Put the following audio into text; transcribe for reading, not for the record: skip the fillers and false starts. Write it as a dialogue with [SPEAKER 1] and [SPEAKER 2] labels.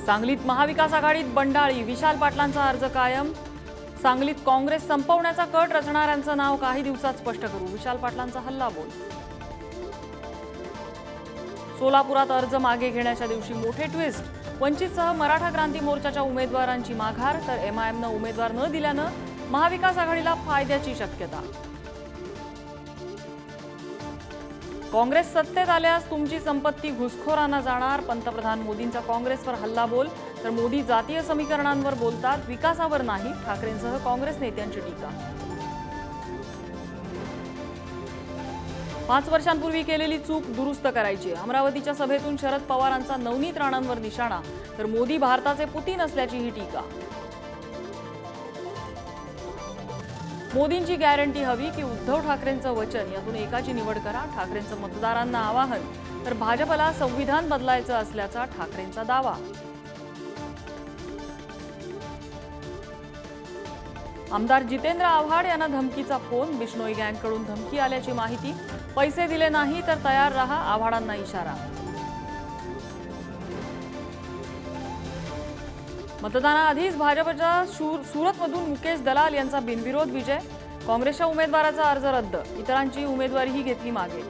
[SPEAKER 1] सांगलीत महाविकास आघाडीत बंडाळी, विशाल पाटलांचा अर्ज कायम। सांगलीत काँग्रेस संपवण्याचा कट रचणाऱ्यांचं नाव काही दिवसात स्पष्ट करू, विशाल पाटलांचा हल्लाबोल। सोलापुरात अर्ज मागे घेण्याच्या दिवशी मोठे ट्विस्ट, वंचितसह मराठा क्रांती मोर्चाच्या उमेदवारांची माघार, तर एमआयएमनं उमेदवार न दिल्यानं महाविकास आघाडीला फायद्याची शक्यता। काँग्रेस सत्तेत आल्यास तुमची संपत्ती घुसखोरांना जाणार, पंतप्रधान मोदींचा काँग्रेसवर हल्लाबोल। तर मोदी जातीय समीकरणांवर बोलतात, विकासावर नाही, ठाकरेंसह काँग्रेस नेत्यांची टीका। 5 वर्षांपूर्वी केलेली चूक दुरुस्त करायची, अमरावतीच्या सभेतून शरद पवारांचा नवनीत राणांवर निशाणा, तर मोदी भारताचे पुतीन असल्याची ही टीका। मोदींची गॅरंटी हवी की उद्धव ठाकरेंचं वचन, यातून एकाची निवड करा, ठाकरेंचं मतदारांना आवाहन। तर भाजपला संविधान बदलायचं असल्याचा ठाकरेंचा दावा। आमदार जितेंद्र आव्हाड यांना धमकीचा फोन, बिश्नोई गँगकडून धमकी आल्याची माहिती, पैसे दिले नाही तर तयार रहा, आव्हाडांना इशारा। मतदानाआधीच भाजपच्या सुरतमधून मुकेश दलाल यांचा बिनविरोध विजय, काँग्रेसच्या उमेदवाराचा अर्ज रद्द, इतरांची उमेदवारीही घेतली मागे।